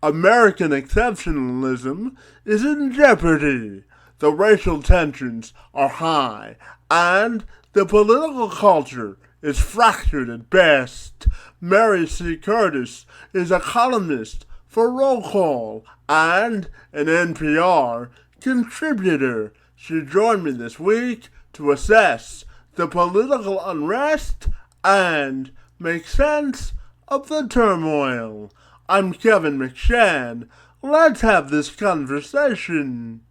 American exceptionalism is in jeopardy. The racial tensions are high, and the political culture is fractured at best. Mary C. Curtis is a columnist for Roll Call and an NPR contributor. She joined me this week to assess the political unrest and make sense of the turmoil. I'm Kevin McShann. Let's have this conversation.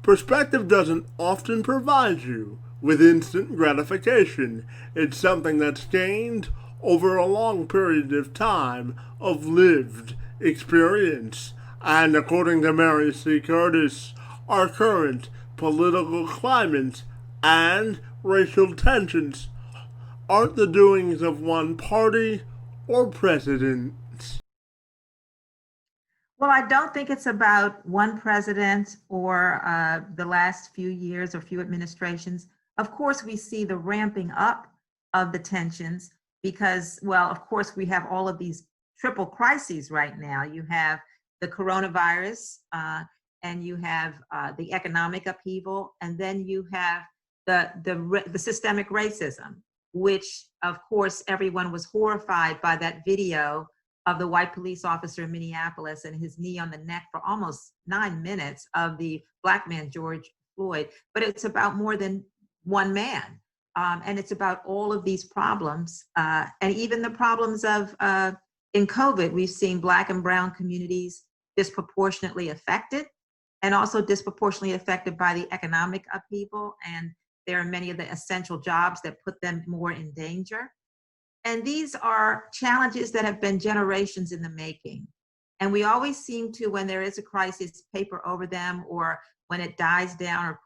Perspective doesn't often provide you with instant gratification. It's something that's gained over a long period of time of lived experience. And according to Mary C. Curtis, our current political climate and racial tensions aren't the doings of one party or president. Well, I don't think it's about one president or the last few years or few administrations. Of course, we see the ramping up of the tensions because, well, of course, we have all of these triple crises right now. You have the coronavirus, and you have the economic upheaval, and then you have the systemic racism, which, of course, everyone was horrified by that video of the white police officer in Minneapolis and his knee on the neck for almost 9 minutes of the black man, George Floyd. But it's about more than one man. And it's about all of these problems. And even the problems of, in COVID, we've seen black and brown communities disproportionately affected and also disproportionately affected by the economic upheaval. And there are many of the essential jobs that put them more in danger. And these are challenges that have been generations in the making. And we always seem to, when there is a crisis, paper over them, or when it dies down or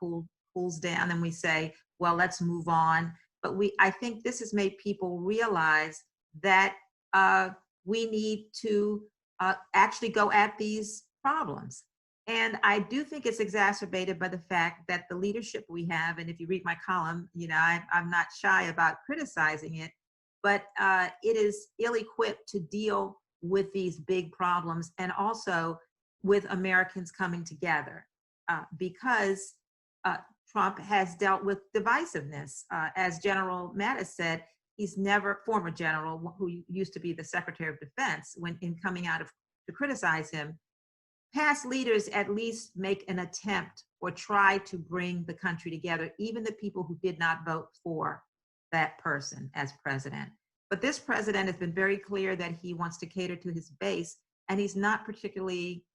cools down, then we say, well, let's move on. But I think this has made people realize that we need to actually go at these problems. And I do think it's exacerbated by the fact that the leadership we have, and if you read my column, I'm not shy about criticizing it, but it is ill-equipped to deal with these big problems and also with Americans coming together because Trump has dealt with divisiveness. As General Mattis said, he's never, former general who used to be the Secretary of Defense, when in coming out to criticize him, past leaders at least make an attempt or try to bring the country together, even the people who did not vote for that person as president. But this president has been very clear that he wants to cater to his base, and he's not particularly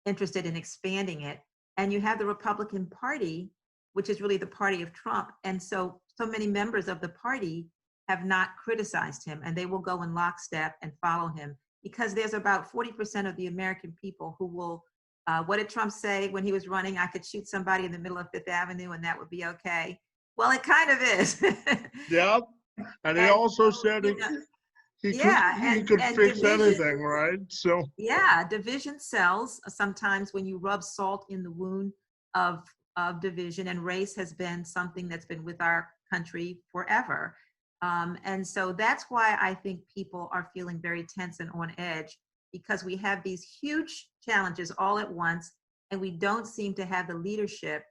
interested in expanding it. And you have the Republican Party, which is really the party of Trump. And so many members of the party have not criticized him, and they will go in lockstep and follow him because there's about 40% of the American people who will, what did Trump say when he was running? I could shoot somebody in the middle of Fifth Avenue and that would be okay. Well, it kind of is. Yep. And he also said he could fix anything, right? So yeah, division sells. Sometimes when you rub salt in the wound of division, and race has been something that's been with our country forever. And so that's why I think people are feeling very tense and on edge, because we have these huge challenges all at once, and we don't seem to have the leadership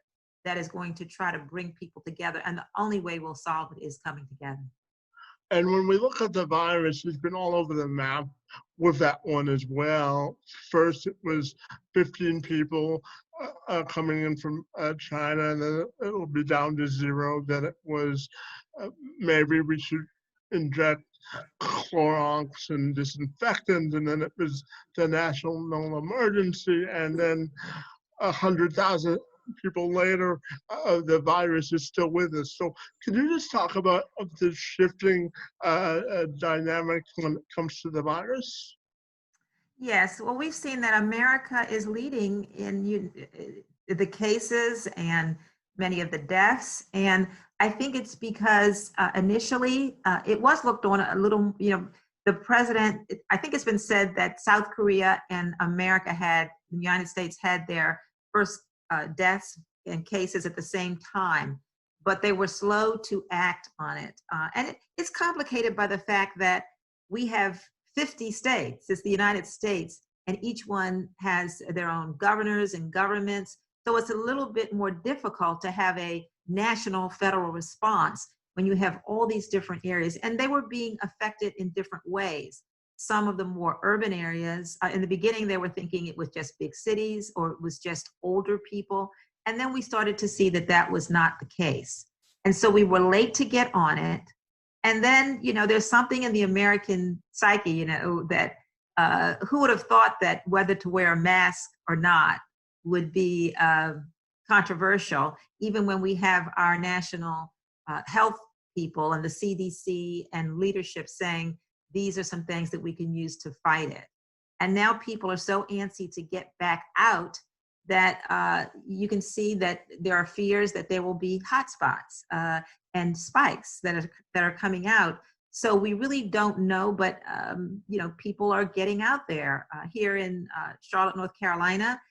that is going to try to bring people together. And the only way we'll solve it is coming together. And when we look at the virus, it's been all over the map with that one as well. First, it was 15 people coming in from China, and then it'll be down to 0. Then it was maybe we should inject Clorox and disinfectant, and then it was the national emergency, and then 100,000 people later, the virus is still with us. So can you just talk about the shifting dynamic when it comes to the virus? Yes, well, we've seen that America is leading in the cases and many of the deaths. And I think it's because initially it was looked on a little, the president, I think it's been said that South Korea and the United States had their first deaths and cases at the same time, but they were slow to act on it. And it's complicated by the fact that we have 50 states. It's the United States, and each one has their own governors and governments. So it's a little bit more difficult to have a national federal response when you have all these different areas, and they were being affected in different ways. Some of the more urban areas, in the beginning, they were thinking it was just big cities or it was just older people. And then we started to see that that was not the case. And so we were late to get on it. And then, there's something in the American psyche, that who would have thought that whether to wear a mask or not would be controversial, even when we have our national health people and the CDC and leadership saying these are some things that we can use to fight it. And now people are so antsy to get back out that you can see that there are fears that there will be hotspots and spikes that are coming out. So we really don't know, but people are getting out there. Here in Charlotte, North Carolina,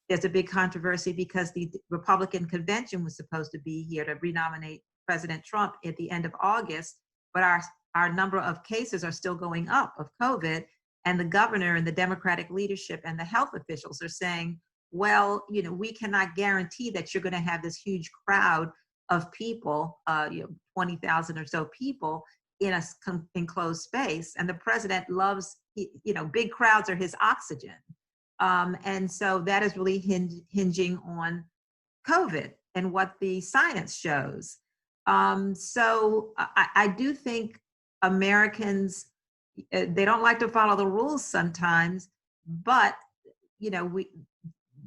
there's a big controversy because the Republican convention was supposed to be here to renominate President Trump at the end of August, but our number of cases are still going up of COVID, and the governor and the Democratic leadership and the health officials are saying, well, we cannot guarantee that you're going to have this huge crowd of people, 20,000 or so people in a enclosed space. And the president loves, big crowds are his oxygen. And so that is really hinging on COVID and what the science shows. So I do think Americans, they don't like to follow the rules sometimes, but,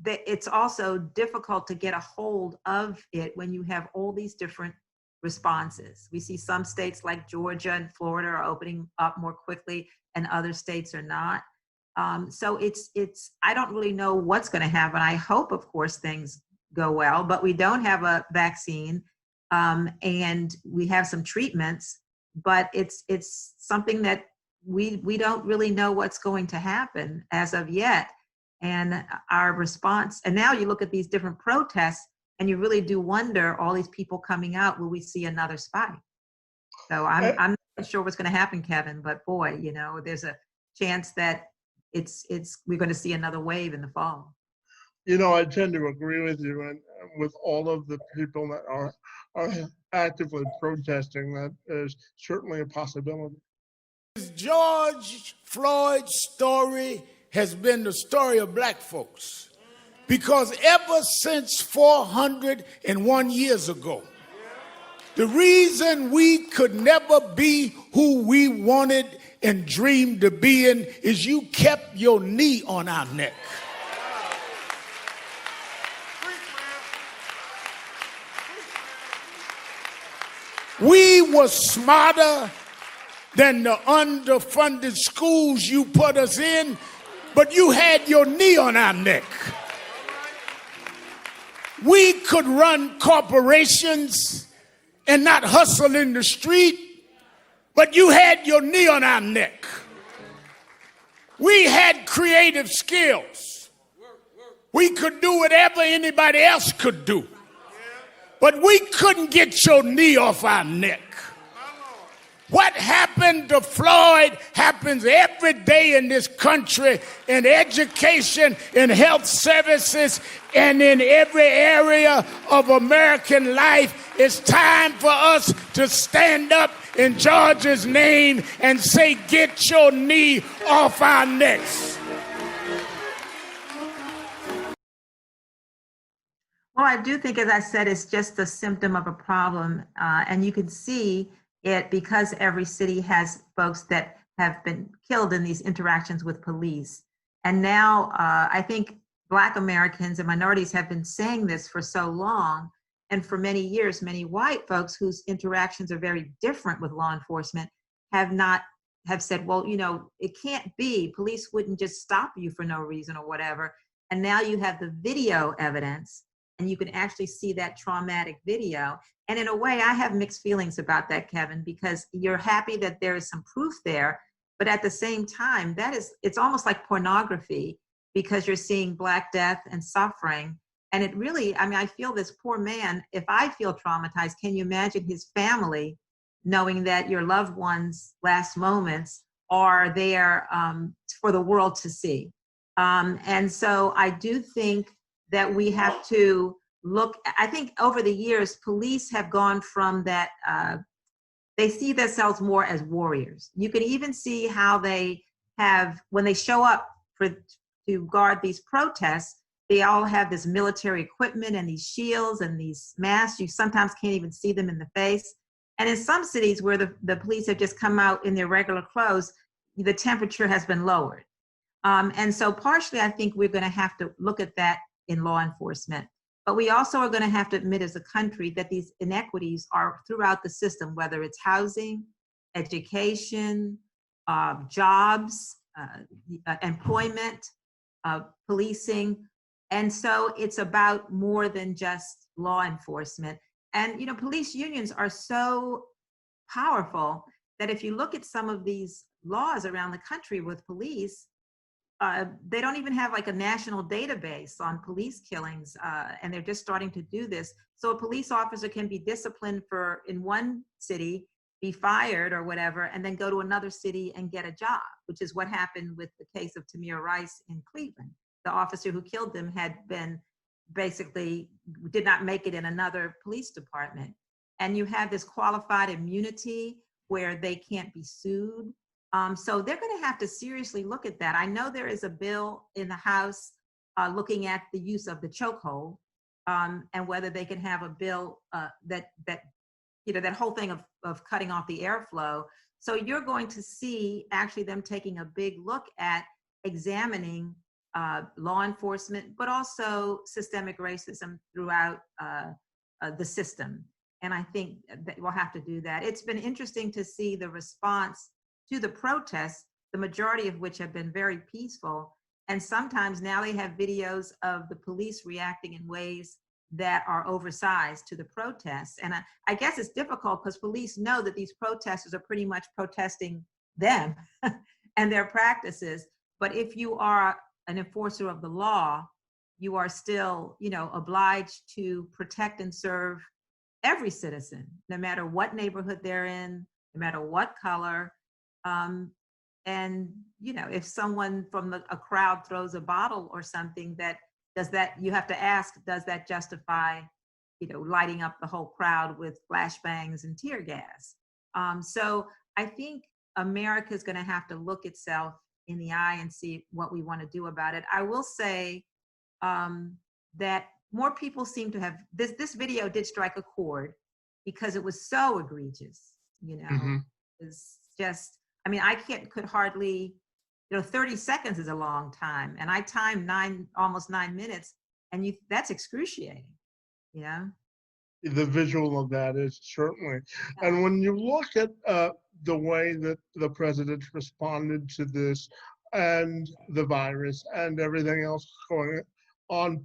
it's also difficult to get a hold of it when you have all these different responses. We see some states like Georgia and Florida are opening up more quickly and other states are not. So I don't really know what's going to happen. I hope, of course, things go well, but we don't have a vaccine and we have some treatments, but it's something that we don't really know what's going to happen as of yet. And our response, and now you look at these different protests and you really do wonder, all these people coming out, will we see another spike? So I'm not sure what's going to happen, Kevin, but boy, there's a chance that we're going to see another wave in the fall. I tend to agree with you, and with all of the people that are actively protesting, that is certainly a possibility. George Floyd's story has been the story of black folks, because ever since 401 years ago, the reason we could never be who we wanted and dreamed to be in is you kept your knee on our neck. We were smarter than the underfunded schools you put us in, but you had your knee on our neck. We could run corporations and not hustle in the street, but you had your knee on our neck. We had creative skills. We could do whatever anybody else could do, but we couldn't get your knee off our neck. What happened to Floyd happens every day in this country, in education, in health services, and in every area of American life. It's time for us to stand up in George's name and say, get your knee off our necks. Well, I do think, as I said, it's just a symptom of a problem. And you can see because every city has folks that have been killed in these interactions with police. And now I think Black Americans and minorities have been saying this for so long. And for many years, many white folks whose interactions are very different with law enforcement have said, well, it can't be. Police wouldn't just stop you for no reason or whatever. And now you have the video evidence, and you can actually see that traumatic video. And in a way, I have mixed feelings about that, Kevin, because you're happy that there is some proof there. But at the same time, it's almost like pornography, because you're seeing Black death and suffering. And it really, I feel this poor man, if I feel traumatized, can you imagine his family knowing that your loved one's last moments are there for the world to see? And so I do think that we have to look, I think over the years, police have gone from that, they see themselves more as warriors. You can even see how they have, when they show up to guard these protests, they all have this military equipment and these shields and these masks. You sometimes can't even see them in the face. And in some cities where the police have just come out in their regular clothes, the temperature has been lowered. And so partially, I think we're going to have to look at that in law enforcement. But we also are going to have to admit as a country that these inequities are throughout the system, whether it's housing, education, jobs, employment, policing. And so it's about more than just law enforcement. And, police unions are so powerful that if you look at some of these laws around the country with police, they don't even have like a national database on police killings, and they're just starting to do this. So a police officer can be disciplined in one city, be fired or whatever, and then go to another city and get a job, which is what happened with the case of Tamir Rice in Cleveland. The officer who killed him had been basically did not make it in another police department. And you have this qualified immunity where they can't be sued. So they're going to have to seriously look at that. I know there is a bill in the House looking at the use of the chokehold, and whether they can have a bill that whole thing of cutting off the airflow. So you're going to see actually them taking a big look at examining law enforcement, but also systemic racism throughout the system. And I think that we'll have to do that. It's been interesting to see the response to the protests, the majority of which have been very peaceful. And sometimes now they have videos of the police reacting in ways that are oversized to the protests. And I guess it's difficult because police know that these protesters are pretty much protesting them and their practices. But if you are an enforcer of the law, you are still, obliged to protect and serve every citizen, no matter what neighborhood they're in, no matter what color. And, if someone from a crowd throws a bottle or something, you have to ask, does that justify, lighting up the whole crowd with flashbangs and tear gas? So I think America is going to have to look itself in the eye and see what we want to do about it. I will say that more people seem to have, this video did strike a chord because it was so egregious, It's just, I could hardly, 30 seconds is a long time. And I timed almost 9 minutes, and that's excruciating, The visual of that is certainly. And when you look at the way that the president responded to this and the virus and everything else going on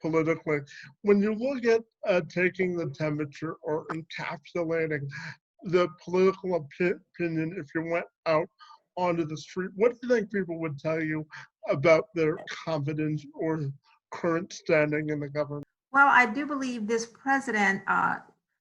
politically, when you look at taking the temperature or encapsulating the political opinion, if you went out onto the street, what do you think people would tell you about their confidence or current standing in the government? Well, I do believe this president,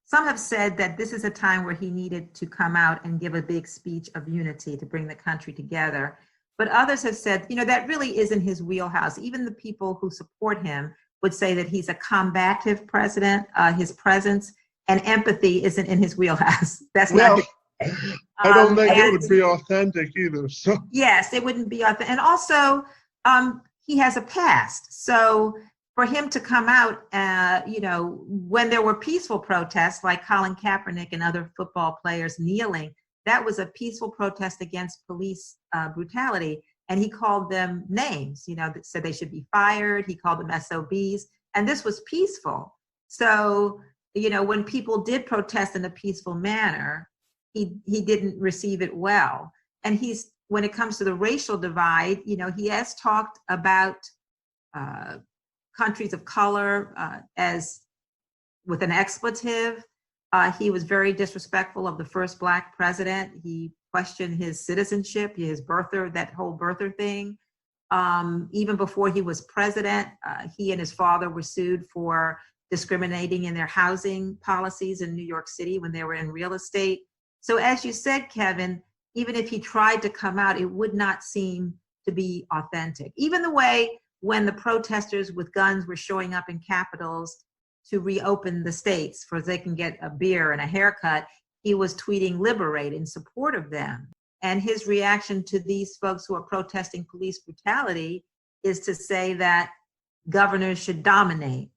some have said that this is a time where he needed to come out and give a big speech of unity to bring the country together. But others have said, that really isn't his wheelhouse. Even the people who support him would say that he's a combative president. His presence and empathy isn't in his wheelhouse. That's not. I don't think it would be authentic either. So yes, it wouldn't be authentic. And also, he has a past. So for him to come out, when there were peaceful protests like Colin Kaepernick and other football players kneeling, that was a peaceful protest against police brutality. And he called them names, that said they should be fired. He called them SOBs. And this was peaceful. So, when people did protest in a peaceful manner, he didn't receive it well. And when it comes to the racial divide, he has talked about countries of color as with an expletive. He was very disrespectful of the first Black president. He questioned his citizenship, his birther, that whole birther thing. Even before he was president, he and his father were sued for discriminating in their housing policies in New York City when they were in real estate. So as you said, Kevin, even if he tried to come out, it would not seem to be authentic. Even the way when the protesters with guns were showing up in capitals to reopen the states so they can get a beer and a haircut, he was tweeting "liberate" in support of them. And his reaction to these folks who are protesting police brutality is to say that governors should dominate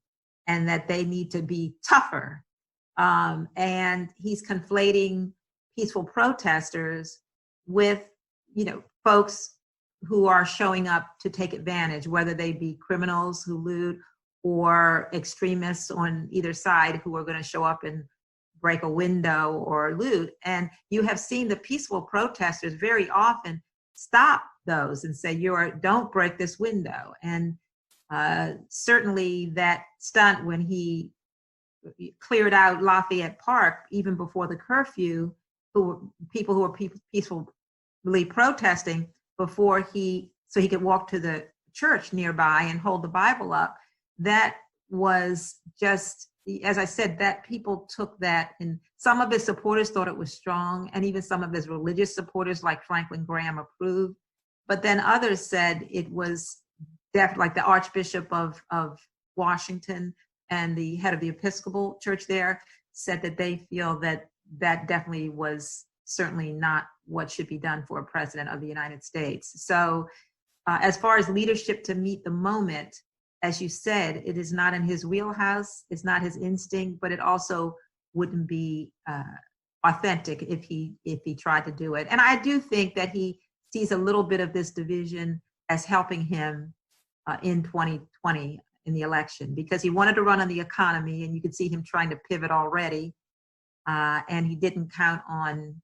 and that they need to be tougher. And he's conflating peaceful protesters with, folks who are showing up to take advantage, whether they be criminals who loot or extremists on either side who are going to show up and break a window or loot. And you have seen the peaceful protesters very often stop those and say, don't break this window. And certainly that stunt when he cleared out Lafayette Park, even before the curfew, people who were peacefully protesting so he could walk to the church nearby and hold the Bible up. That was just, as I said, that people took that, and some of his supporters thought it was strong, and even some of his religious supporters like Franklin Graham approved. But then others said it was definitely, like the Archbishop of Washington and the head of the Episcopal Church there said that they feel that definitely was certainly not what should be done for a president of the United States. So as far as leadership to meet the moment, as you said, it is not in his wheelhouse, it's not his instinct, but it also wouldn't be authentic if he tried to do it. And I do think that he sees a little bit of this division as helping him in 2020 in the election, because he wanted to run on the economy, and you could see him trying to pivot already, and he didn't count on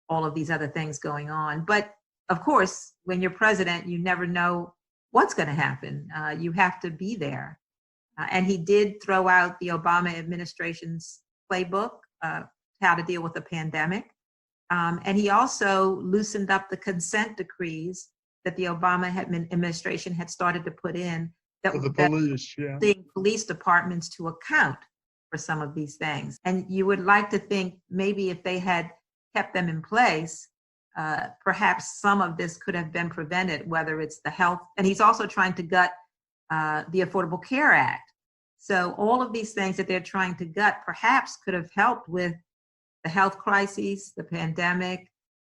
all of these other things going on. But of course, when you're president, you never know what's going to happen. You have to be there. And he did throw out the Obama administration's playbook, how to deal with the pandemic. And he also loosened up the consent decrees that the Obama administration had started to put in that the police, yeah. Police departments to account for some of these things. And you would like to think maybe if they had kept them in place, perhaps some of this could have been prevented, whether it's the health, and he's also trying to gut the Affordable Care Act. So all of these things that they're trying to gut perhaps could have helped with the health crises, the pandemic,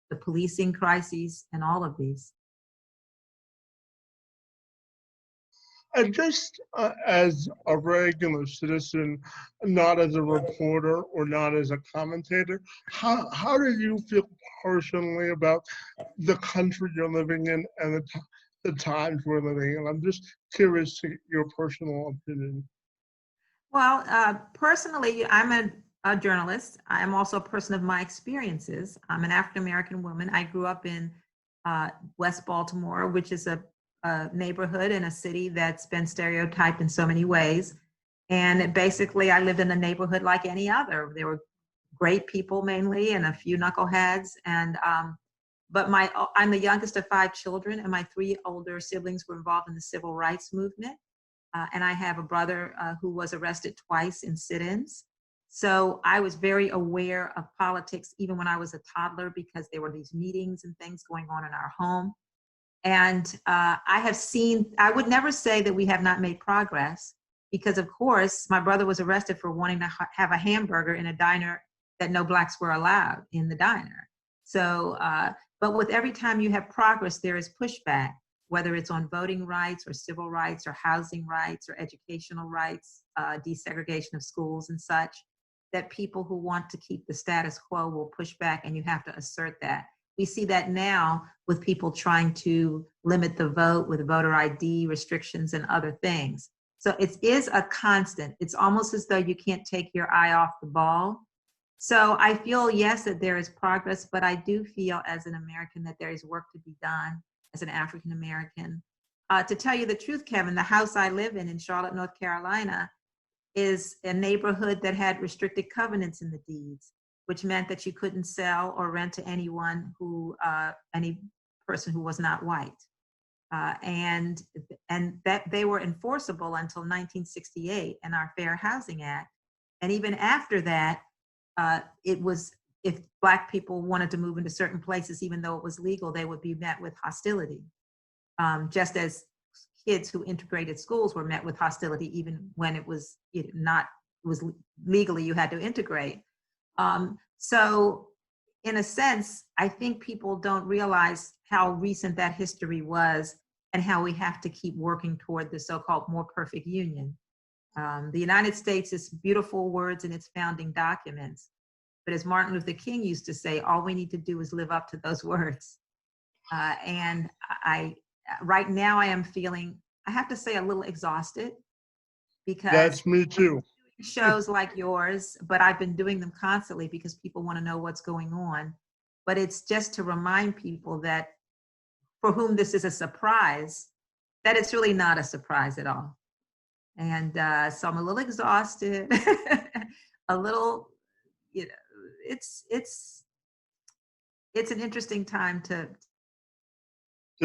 the policing crises, and all of these. And just as a regular citizen, not as a reporter or not as a commentator, how do you feel personally about the country you're living in and the times we're living in? I'm just curious to your personal opinion. Well, personally, I'm a journalist. I'm also a person of my experiences. I'm an African-American woman. I grew up in West Baltimore, which is a neighborhood in a city that's been stereotyped in so many ways. And basically, I lived in a neighborhood like any other. There were great people mainly and a few knuckleheads. And but I'm the youngest of 5 children, and my 3 older siblings were involved in the civil rights movement. And I have a brother who was arrested twice in sit-ins. So I was very aware of politics even when I was a toddler, because there were these meetings and things going on in our home. And I would never say that we have not made progress, because of course, my brother was arrested for wanting to have a hamburger in a diner that no Blacks were allowed in the diner. So, but with every time you have progress, there is pushback. whether it's on voting rights or civil rights or housing rights or educational rights, desegregation of schools and such, that people who want to keep the status quo will push back, and you have to assert that. We see that now with people trying to limit the vote with voter ID restrictions and other things. So it is a constant. It's almost as though you can't take your eye off the ball. So I feel, yes, that there is progress, but I do feel as an American that there is work to be done as an African American. To tell you the truth, Kevin, the house I live in Charlotte, North Carolina, is a neighborhood that had restricted covenants in the deeds, which meant that you couldn't sell or rent to anyone any person who was not white. And that they were enforceable until 1968 and our Fair Housing Act. And even after that, it was, if Black people wanted to move into certain places, even though it was legal, they would be met with hostility. Just as kids who integrated schools were met with hostility, even when it was legally you had to integrate. So in a sense, I think people don't realize how recent that history was and how we have to keep working toward the so-called more perfect union. The United States is beautiful words in its founding documents, but as Martin Luther King used to say, all we need to do is live up to those words. And right now I am feeling, I have to say, a little exhausted, because That's me too. shows like yours, but I've been doing them constantly because people want to know what's going on. But it's just to remind people that for whom this is a surprise, that it's really not a surprise at all. And so I'm a little exhausted, a little, it's an interesting time to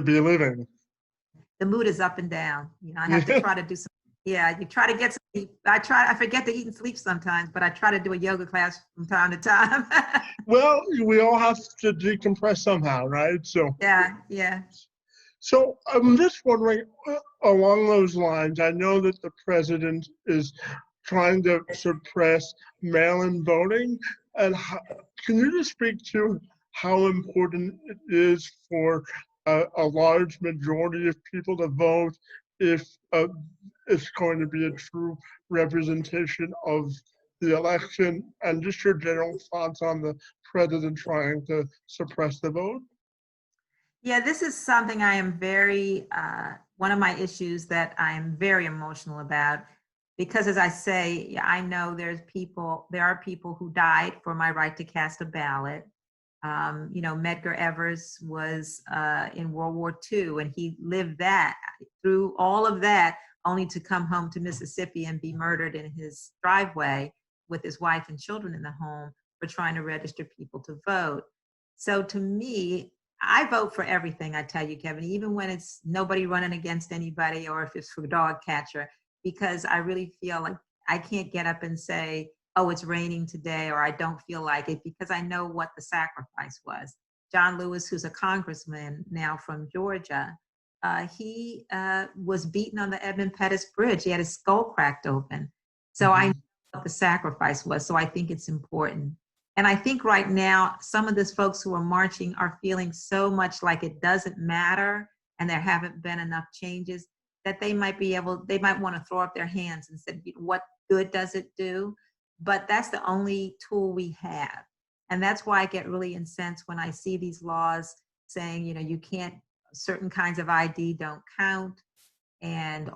be living. The mood is up and down. I have to try to do some, you try to get some, I forget to eat and sleep sometimes, but I try to do a yoga class from time to time. Well, we all have to decompress somehow, right? So yeah. So I'm just wondering, along those lines, I know that the president is trying to suppress mail-in voting, and can you just speak to how important it is for a large majority of people to vote if it's going to be a true representation of the election, and just your general thoughts on the president trying to suppress the vote? Yeah, this is something I am very, one of my issues that I'm very emotional about, because as I say, I know there are people who died for my right to cast a ballot. Medgar Evers was in World War II, and he lived that through all of that, only to come home to Mississippi and be murdered in his driveway with his wife and children in the home for trying to register people to vote. So to me, I vote for everything, I tell you, Kevin, even when it's nobody running against anybody or if it's for dog catcher, because I really feel like I can't get up and say, oh, it's raining today, or I don't feel like it, because I know what the sacrifice was. John Lewis, who's a congressman now from Georgia, he was beaten on the Edmund Pettus Bridge. He had his skull cracked open. So I know what the sacrifice was. So I think it's important. And I think right now, some of these folks who are marching are feeling so much like it doesn't matter and there haven't been enough changes that they might want to throw up their hands and say, what good does it do? But that's the only tool we have. And that's why I get really incensed when I see these laws saying, you can't, certain kinds of ID don't count, and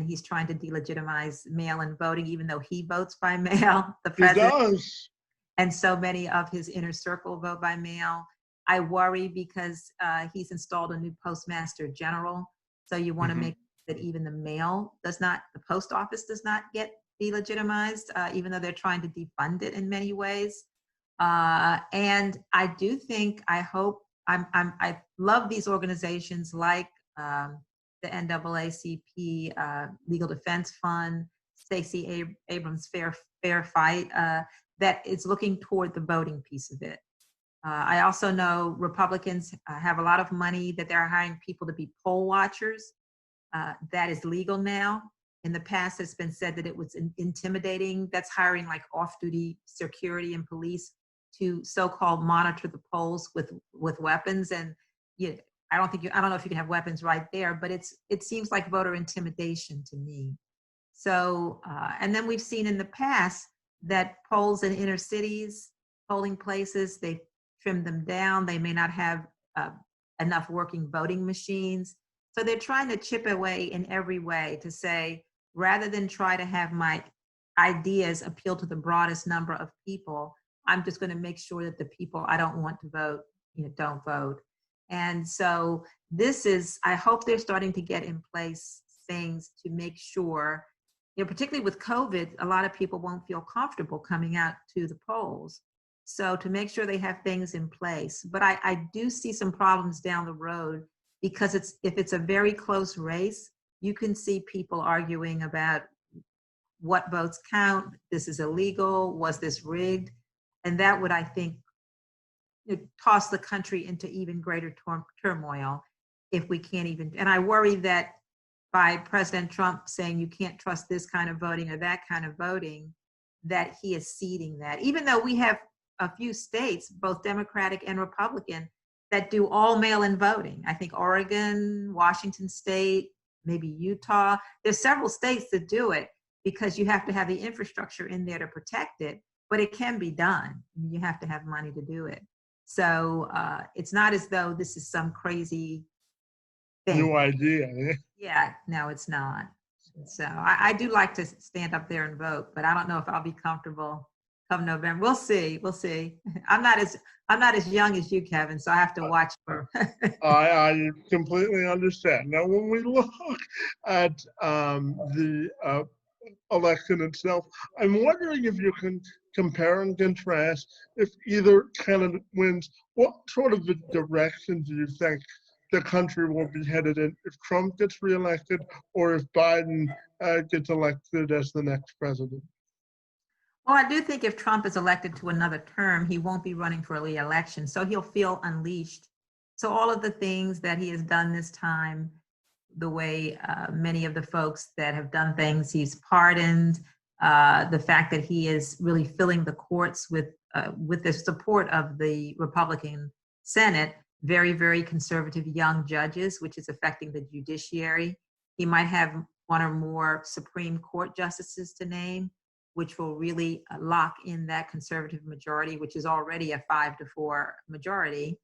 he's trying to delegitimize mail-in voting, even though he votes by mail, the president. He does. And so many of his inner circle vote by mail. I worry because he's installed a new postmaster general. So you want to make that even the post office does not get delegitimized, even though they're trying to defund it in many ways. And I do think, I love these organizations like the NAACP, Legal Defense Fund, Stacey Abrams' Fair Fight, that is looking toward the voting piece of it. I also know Republicans have a lot of money that they're hiring people to be poll watchers. That is legal now. In the past, it's been said that it was intimidating. That's hiring like off-duty security and police to so-called monitor the polls with weapons. And I don't know if you can have weapons right there, but it seems like voter intimidation to me. So, and then we've seen in the past that polls in inner cities, polling places, they've trimmed them down. They may not have enough working voting machines. So they're trying to chip away in every way to say, rather than try to have my ideas appeal to the broadest number of people, I'm just going to make sure that the people I don't want to vote, don't vote. And so I hope they're starting to get in place things to make sure, particularly with COVID, a lot of people won't feel comfortable coming out to the polls. So to make sure they have things in place. But I do see some problems down the road, because if it's a very close race, you can see people arguing about what votes count, this is illegal, was this rigged? And that would, I think, toss the country into even greater turmoil if we can't even, and I worry that by President Trump saying you can't trust this kind of voting or that kind of voting, that he is ceding that. Even though we have a few states, both Democratic and Republican, that do all mail-in voting. I think Oregon, Washington State, maybe Utah. There's several states that do it because you have to have the infrastructure in there to protect it, but it can be done. You have to have money to do it. So it's not as though this is some crazy thing. New idea. Yeah, no, it's not. So I do like to stand up there and vote, but I don't know if I'll be comfortable come November. We'll see. We'll see. I'm not as young as you, Kevin, so I have to watch for. I completely understand. Now, when we look at the election itself, I'm wondering if you can compare and contrast, if either candidate wins, what sort of a direction do you think the country will be headed in if Trump gets reelected or if Biden gets elected as the next president? Well, I do think if Trump is elected to another term, he won't be running for re-election, so he'll feel unleashed. So all of the things that he has done this time, the way many of the folks that have done things, he's pardoned, the fact that he is really filling the courts with the support of the Republican Senate, very, very conservative young judges, which is affecting the judiciary. He might have one or more Supreme Court justices to name, which will really lock in that conservative majority, which is already a 5-4 majority.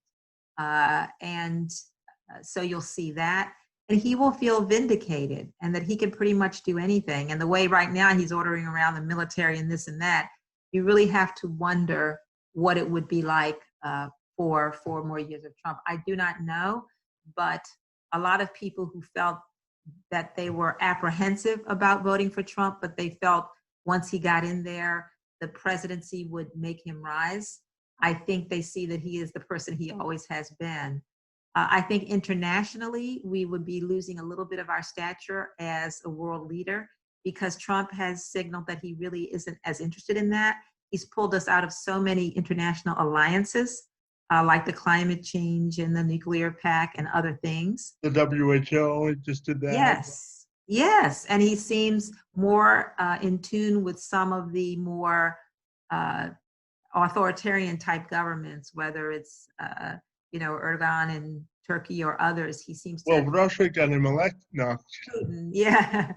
So you'll see that. And he will feel vindicated and that he can pretty much do anything. And the way right now he's ordering around the military and this and that, you really have to wonder what it would be like for 4 more years of Trump. I do not know, but a lot of people who felt that they were apprehensive about voting for Trump, but they felt once he got in there, the presidency would make him rise. I think they see that he is the person he always has been. I think internationally, we would be losing a little bit of our stature as a world leader because Trump has signaled that he really isn't as interested in that. He's pulled us out of so many international alliances, like the climate change and the nuclear pact and other things. The WHO just did that. Yes. And he seems more in tune with some of the more authoritarian type governments, whether it's Erdogan in Turkey or others. He seems to. Well, Russia got him elected. No. Putin, yeah,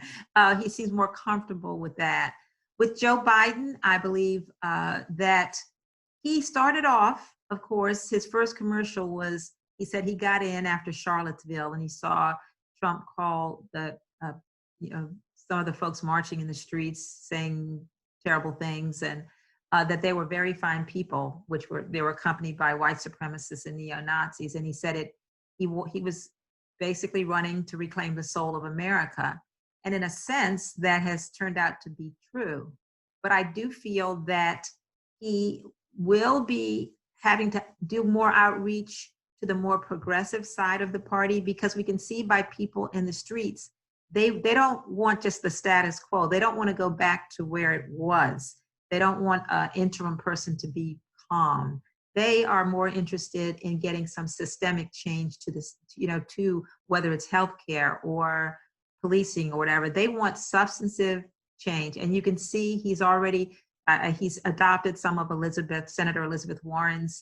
he seems more comfortable with that. With Joe Biden, I believe that he started off, of course, his first commercial was, he said he got in after Charlottesville and he saw Trump call some of the folks marching in the streets saying terrible things, and that they were very fine people, they were accompanied by white supremacists and neo-Nazis. And he said he was basically running to reclaim the soul of America. And in a sense, that has turned out to be true. But I do feel that he will be having to do more outreach to the more progressive side of the party, because we can see by people in the streets, they don't want just the status quo. They don't want to go back to where it was. They don't want an interim person to be calm. They are more interested in getting some systemic change to this, to whether it's healthcare or policing or whatever. They want substantive change. And you can see he's already, he's adopted some of Senator Elizabeth Warren's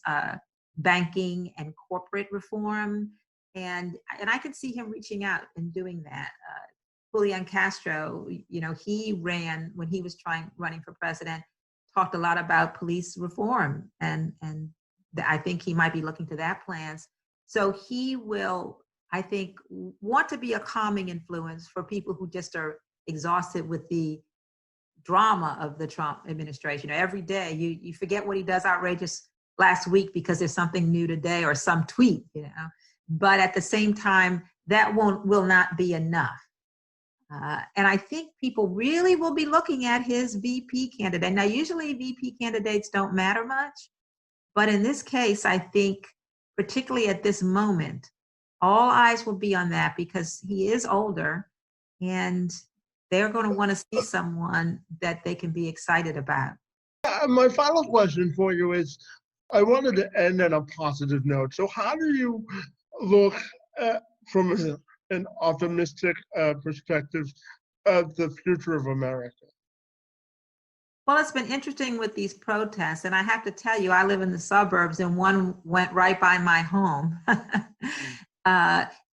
banking and corporate reform. And I could see him reaching out and doing that. Julian Castro, he ran when he was running for president, talked a lot about police reform, and I think he might be looking to that plans. So he will, I think, want to be a calming influence for people who just are exhausted with the drama of the Trump administration. Every day you forget what he does outrageous last week because there's something new today or some tweet, But at the same time, that will not be enough. And I think people really will be looking at his VP candidate. Now, usually VP candidates don't matter much, but in this case, I think, particularly at this moment, all eyes will be on that because he is older and they're going to want to see someone that they can be excited about. My final question for you is, I wanted to end on a positive note. So how do you look from an optimistic perspective of the future of America? Well, it's been interesting with these protests, and I have to tell you, I live in the suburbs, and one went right by my home.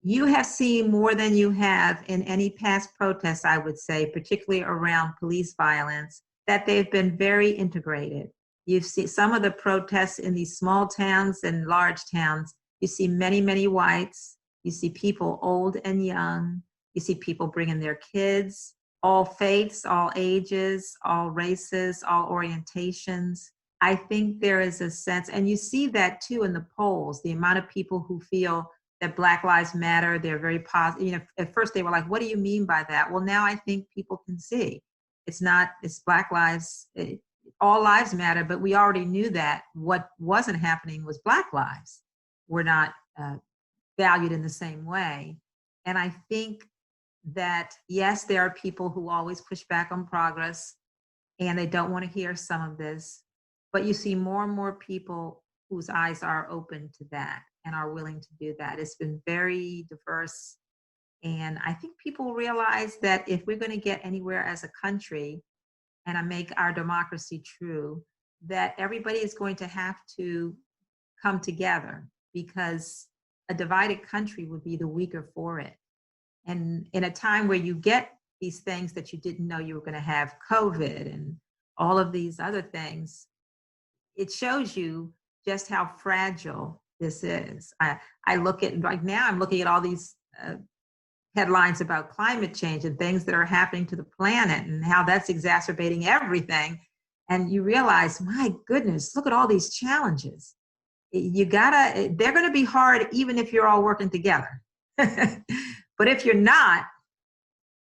You have seen more than you have in any past protests, I would say, particularly around police violence, that they've been very integrated. You've seen some of the protests in these small towns and large towns. You see many, many whites. You see people old and young. You see people bringing their kids, all faiths, all ages, all races, all orientations. I think there is a sense, and you see that too in the polls, the amount of people who feel that Black Lives Matter, they're very positive. At first they were like, what do you mean by that? Well, now I think people can see it's Black lives, all lives matter, but we already knew that. What wasn't happening was Black lives were not valued in the same way. And I think that, yes, there are people who always push back on progress and they don't want to hear some of this, but you see more and more people whose eyes are open to that and are willing to do that. It's been very diverse. And I think people realize that if we're going to get anywhere as a country and make our democracy true, that everybody is going to have to come together, because a divided country would be the weaker for it. And in a time where you get these things that you didn't know you were going to have, COVID and all of these other things, it shows you just how fragile this is. I look at, right now, I'm looking at all these headlines about climate change and things that are happening to the planet and how that's exacerbating everything. And you realize, my goodness, look at all these challenges. They're going to be hard even if you're all working together. But if you're not,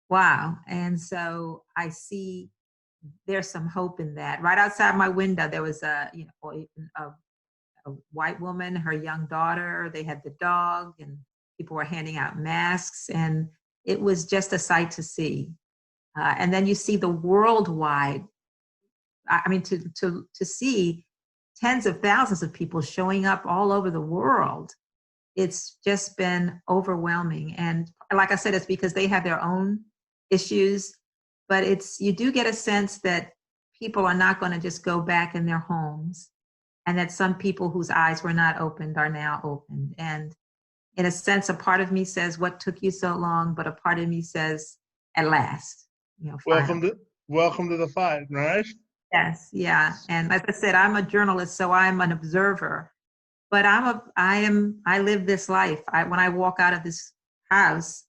wow. And so I see there's some hope in that. Right outside my window, there was a white woman, her young daughter, they had the dog, and people were handing out masks, and it was just a sight to see. And then you see the worldwide, to see tens of thousands of people showing up all over the world. It's just been overwhelming. And like I said, it's because they have their own issues, but you do get a sense that people are not going to just go back in their homes, and that some people whose eyes were not opened are now opened. And in a sense, a part of me says, what took you so long? But a part of me says, at last, welcome to the fight, right? Yes, yeah. And as I said, I'm a journalist, so I'm an observer. But I live this life. When I walk out of this house,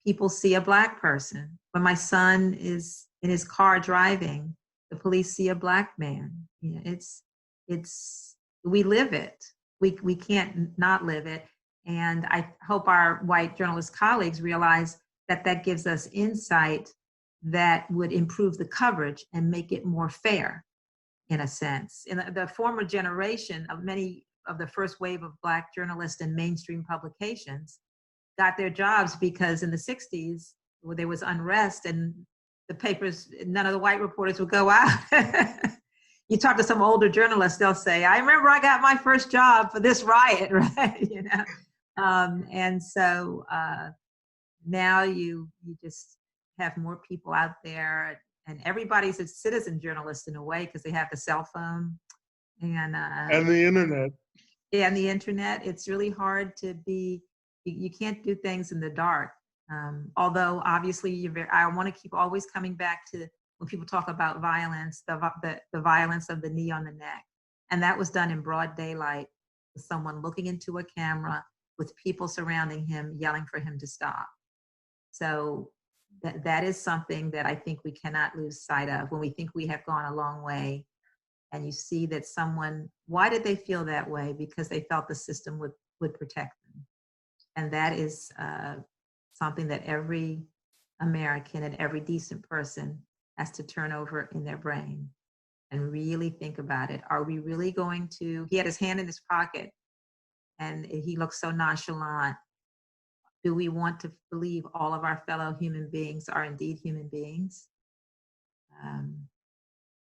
people see a Black person. When my son is in his car driving, the police see a Black man. We live it. We can't not live it. And I hope our white journalist colleagues realize that gives us insight that would improve the coverage and make it more fair, in a sense. In the former generation of many of the first wave of Black journalists in mainstream publications got their jobs because in the 60s, where there was unrest and the papers, none of the white reporters would go out. You talk to some older journalists, they'll say, I remember I got my first job for this riot, right? And so now you just have more people out there, and everybody's a citizen journalist in a way, because they have the cell phone and the internet. Yeah, and the internet. It's really hard to be You can't do things in the dark. Although obviously I want to keep always coming back to when people talk about violence, the violence of the knee on the neck. And that was done in broad daylight with someone looking into a camera with people surrounding him, yelling for him to stop. So that is something that I think we cannot lose sight of when we think we have gone a long way. And you see that someone, why did they feel that way? Because they felt the system would protect them. And that is something that every American and every decent person has to turn over in their brain and really think about it. Are we really going to, he had his hand in his pocket and he looked so nonchalant. Do we want to believe all of our fellow human beings are indeed human beings?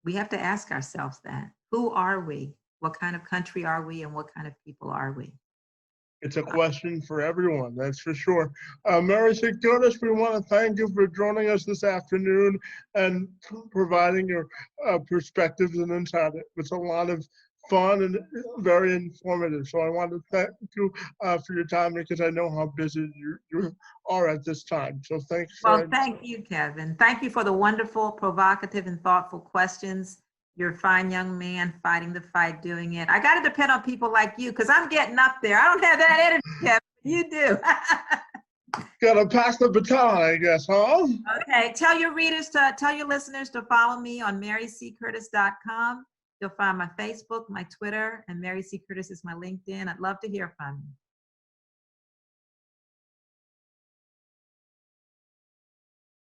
We have to ask ourselves that. Who are we? What kind of country are we, and what kind of people are we? It's a question for everyone, that's for sure. Mary C. Curtis, we want to thank you for joining us this afternoon and providing your perspectives and insight. It was a lot of fun and very informative. So I want to thank you for your time, because I know how busy you are at this time. So thanks. Well, thank you, Kevin. Thank you for the wonderful, provocative, and thoughtful questions. You're a fine young man fighting the fight, doing it. I got to depend on people like you because I'm getting up there. I don't have that energy, Kevin. You do. Got to pass the baton, I guess, huh? Okay. Tell your listeners to follow me on maryccurtis.com. You'll find my Facebook, my Twitter, and Mary C. Curtis is my LinkedIn. I'd love to hear from you.